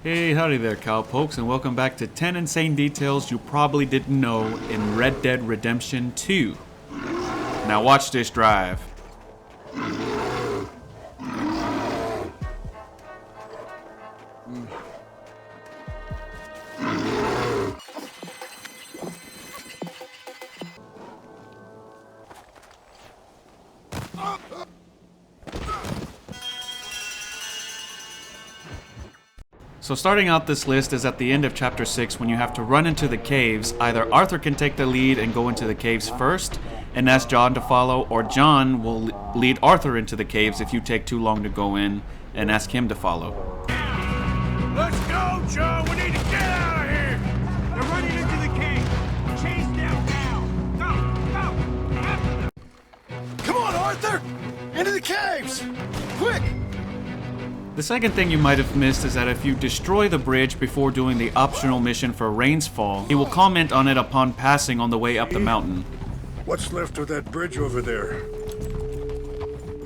Hey, howdy there, cowpokes, and welcome back to 10 insane details you probably didn't know in Red Dead Redemption 2. Now watch this drive. So starting out this list is at the end of chapter 6 when you have to run into the caves. Either Arthur can take the lead and go into the caves first and ask John to follow, or John will lead Arthur into the caves if you take too long to go in and ask him to follow. Let's go, Joe! We need to get out of here! They're running into the cave! Chase them now! Go! After them! Come on, Arthur! Into the caves! Quick! The second thing you might have missed is that if you destroy the bridge before doing the optional mission for Rain's Fall, he will comment on it upon passing on the way up the mountain. What's left of that bridge over there?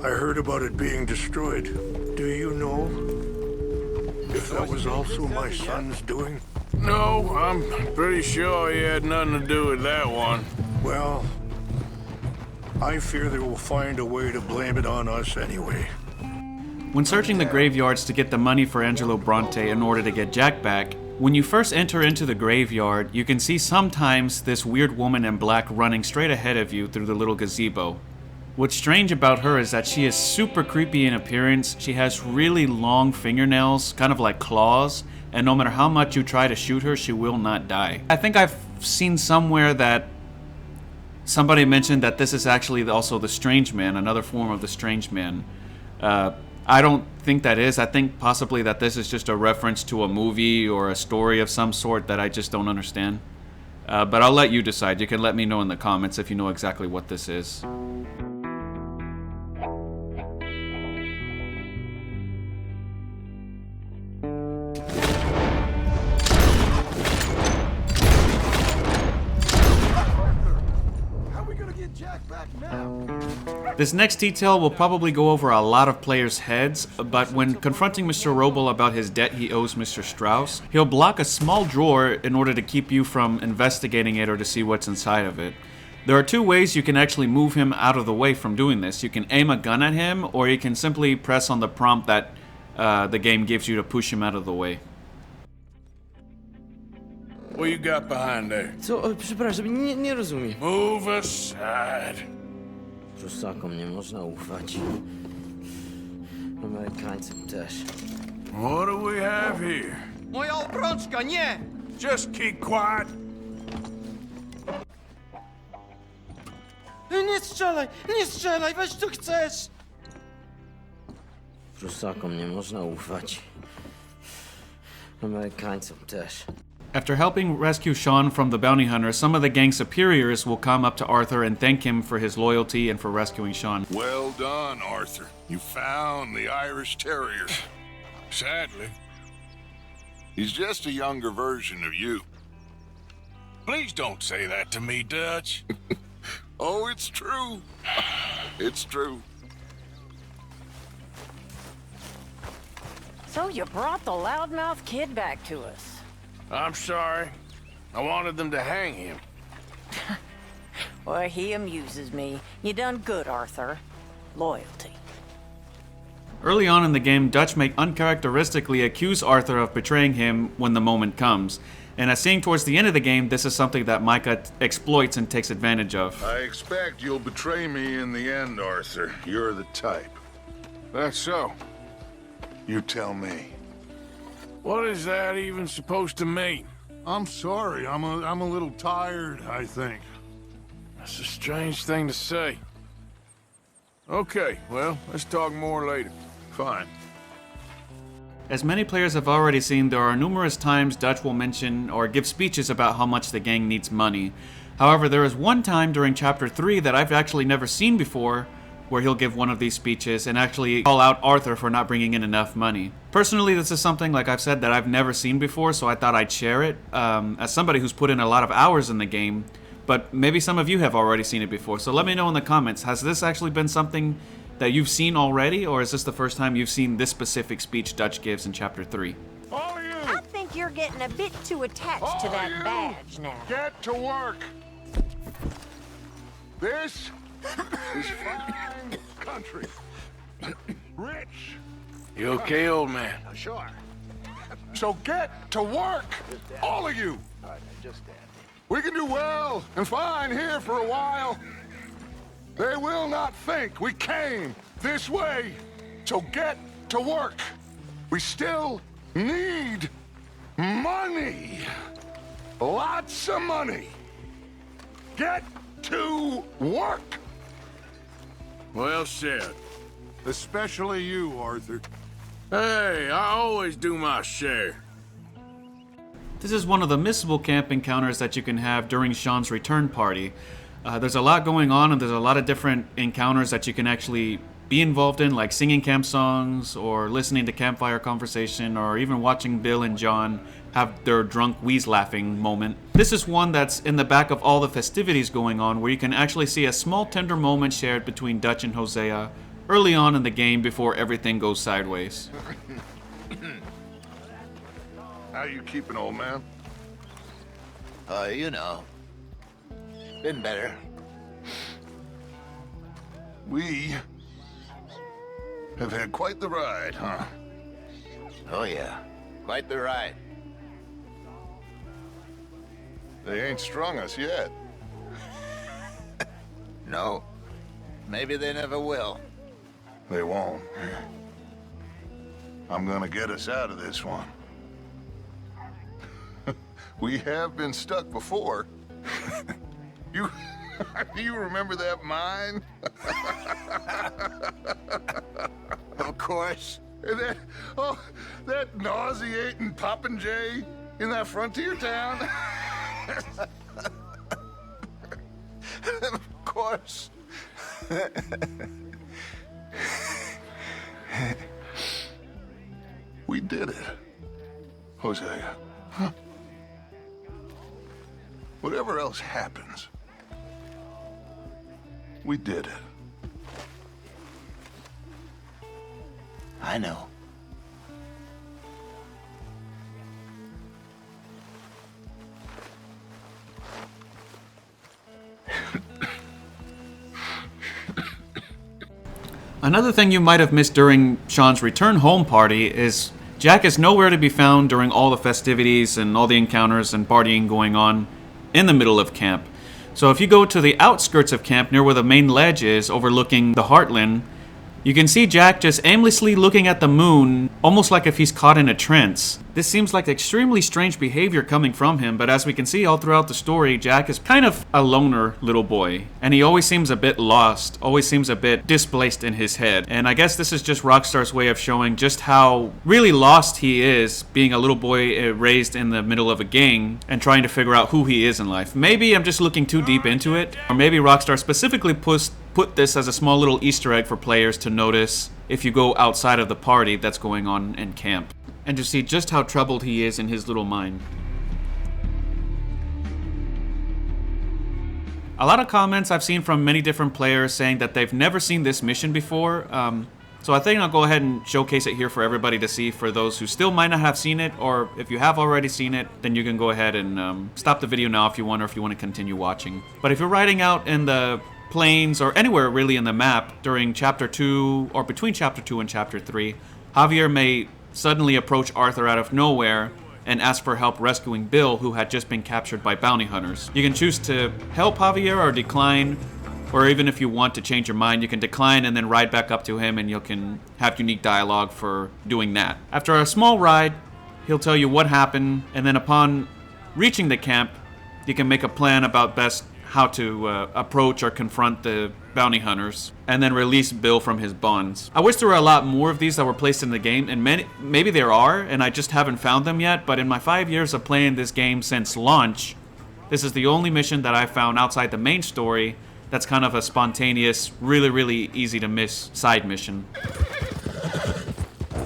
I heard about it being destroyed. Do you know if that was also my son's doing? No, I'm pretty sure he had nothing to do with that one. Well, I fear they will find a way to blame it on us anyway. When searching the graveyards to get the money for Angelo Bronte in order to get Jack back, when you first enter into the graveyard, you can see sometimes this weird woman in black running straight ahead of you through the little gazebo. What's strange about her is that she is super creepy in appearance. She has really long fingernails, kind of like claws, and no matter how much you try to shoot her, she will not die. I think I've seen somewhere that somebody mentioned that this is actually also the Strange Man, another form of the Strange Man. I don't think that is. I think possibly that this is just a reference to a movie or a story of some sort that I just don't understand. But I'll let you decide. You can let me know in the comments if you know exactly what this is. How are we gonna get Jack back now? This next detail will probably go over a lot of players' heads, but when confronting Mr. Roble about his debt he owes Mr. Strauss, he'll block a small drawer in order to keep you from investigating it or to see what's inside of it. There are two ways you can actually move him out of the way from doing this. You can aim a gun at him, or you can simply press on the prompt that the game gives you to push him out of the way. What you got behind there? Co? Przepraszam, nie rozumiem. Move aside. Prusakom nie można ufać. Amerykańcom też. What do we have here? Moja obrączka, nie! Just keep quiet. Nie strzelaj, weź co chcesz! Prusakom nie można ufać. Amerykańcom też. After helping rescue Sean from the bounty hunter, some of the gang superiors will come up to Arthur and thank him for his loyalty and for rescuing Sean. Well done, Arthur. You found the Irish Terrier. Sadly. He's just a younger version of you. Please don't say that to me, Dutch. Oh, it's true. It's true. So you brought the loudmouth kid back to us. I'm sorry. I wanted them to hang him. Well, he amuses me. You done good, Arthur. Loyalty. Early on in the game, Dutch may uncharacteristically accuse Arthur of betraying him when the moment comes. And as seen towards the end of the game, this is something that Micah exploits and takes advantage of. I expect you'll betray me in the end, Arthur. You're the type. That's so. You tell me. What is that even supposed to mean? I'm sorry. I'm a little tired, I think. That's a strange thing to say. Okay, well, let's talk more later. Fine. As many players have already seen, there are numerous times Dutch will mention or give speeches about how much the gang needs money. However, there is one time during Chapter 3 that I've actually never seen before, where he'll give one of these speeches and actually call out Arthur for not bringing in enough money. Personally, this is something, like I've said, that I've never seen before, so I thought I'd share it. As somebody who's put in a lot of hours in the game, but maybe some of you have already seen it before, so let me know in the comments. Has this actually been something that you've seen already, or is this the first time you've seen this specific speech Dutch gives in Chapter 3? All of you! you're getting a bit too attached to that badge now. Get to work. This is fine country. Rich. You okay, old man? Sure. So get to work, all of you. We can do well and fine here for a while. They will not think we came this way. So get to work. We still need money. Lots of money. Get to work. Well said. Especially you, Arthur. Hey, I always do my share. This is one of the missable camp encounters that you can have during Sean's return party. There's a lot going on, and there's a lot of different encounters that you can actually be involved in, like singing camp songs, or listening to campfire conversation, or even watching Bill and John have their drunk wheeze-laughing moment. This is one that's in the back of all the festivities going on, where you can actually see a small tender moment shared between Dutch and Hosea early on in the game before everything goes sideways. How you keeping, old man? You know. Been better. We have had quite the ride, huh? Oh, yeah. Quite the ride. They ain't strung us yet. No. Maybe they never will. They won't. I'm gonna get us out of this one. We have been stuck before. You remember that mine? Of course. And that nauseating popinjay in that frontier town? Of course. We did it, Hosea. Huh? Whatever else happens, we did it. I know. Another thing you might have missed during Sean's return home party is Jack is nowhere to be found during all the festivities and all the encounters and partying going on in the middle of camp. So if you go to the outskirts of camp near where the main ledge is overlooking the Heartland, you can see Jack just aimlessly looking at the moon, almost like if he's caught in a trance. This seems like extremely strange behavior coming from him, but as we can see all throughout the story, Jack is kind of a loner little boy, and he always seems a bit lost, always seems a bit displaced in his head. And I guess this is just Rockstar's way of showing just how really lost he is, being a little boy raised in the middle of a gang and trying to figure out who he is in life. Maybe I'm just looking too deep into it, or maybe Rockstar specifically put this as a small little Easter egg for players to notice if you go outside of the party that's going on in camp, and to see just how troubled he is in his little mind. A lot of comments I've seen from many different players saying that they've never seen this mission before, so I think I'll go ahead and showcase it here for everybody to see, for those who still might not have seen it, or if you have already seen it, then you can go ahead and stop the video now if you want, or if you want to continue watching. But if you're riding out in the plains or anywhere really in the map during Chapter 2 or between Chapter 2 and Chapter 3, Javier may suddenly approach Arthur out of nowhere and ask for help rescuing Bill, who had just been captured by bounty hunters. You can choose to help Javier or decline, or even if you want to change your mind, you can decline and then ride back up to him, and you can have unique dialogue for doing that. After a small ride, he'll tell you what happened, and then upon reaching the camp, you can make a plan about best how to approach or confront the bounty hunters, and then release Bill from his bonds. I wish there were a lot more of these that were placed in the game, and maybe there are, and I just haven't found them yet, but in my 5 years of playing this game since launch, this is the only mission that I found outside the main story that's kind of a spontaneous, really, really easy to miss side mission.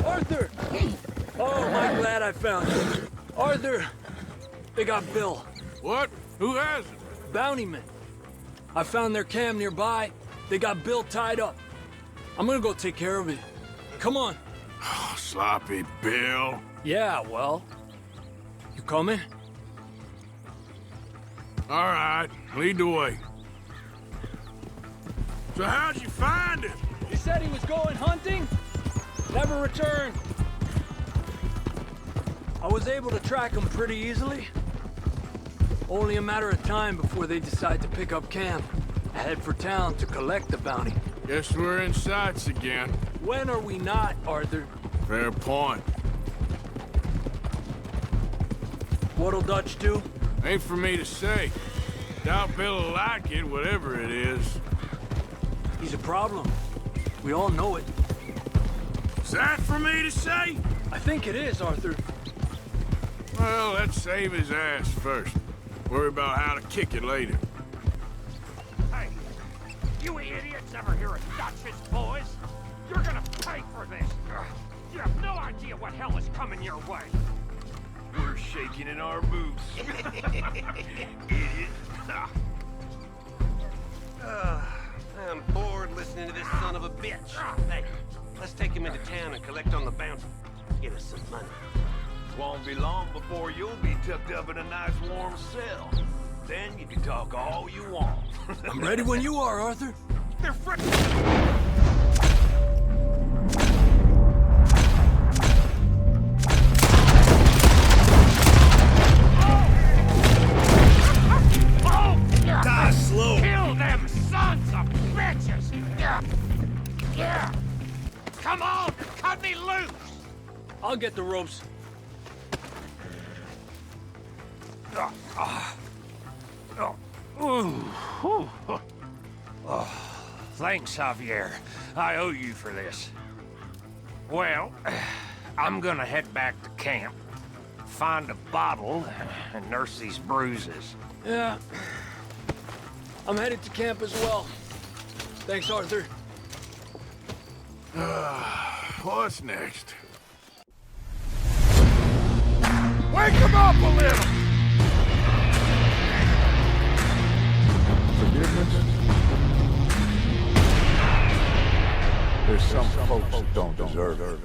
Arthur! Oh, am I glad I found you. Arthur, they got Bill. What? Who has it? Bountymen. I found their camp nearby. They got Bill tied up. I'm gonna go take care of it. Come on. Oh, sloppy Bill. Yeah, well, You coming? All right, lead the way. So how'd you find him? He said he was going hunting. Never returned. I was able to track him pretty easily. Only a matter of time before they decide to pick up camp. Head for town to collect the bounty. Guess we're in sights again. When are we not, Arthur? Fair point. What'll Dutch do? Ain't for me to say. Doubt Bill'll like it, whatever it is. He's a problem. We all know it. Is that for me to say? I think it is, Arthur. Well, let's save his ass first. Worry about how to kick it later. Hey, you idiots ever hear of Dutch's boys? You're gonna pay for this. You have no idea what hell is coming your way. We're shaking in our boots. Idiot. I'm bored listening to this son of a bitch. Hey, let's take him into town and collect on the bounty. Get us some money. Won't be long before you'll be tucked up in a nice warm cell. Then you can talk all you want. I'm ready when you are, Arthur. They're fr- Die slow. Kill them sons of bitches! Yeah! Come on, cut me loose! I'll get the ropes. Thanks, Javier. I owe you for this. Well, I'm gonna head back to camp, find a bottle, and nurse these bruises. Yeah. I'm headed to camp as well. Thanks, Arthur. What's next? Wake him up a little! Forgiveness? There's some folks who don't deserve it.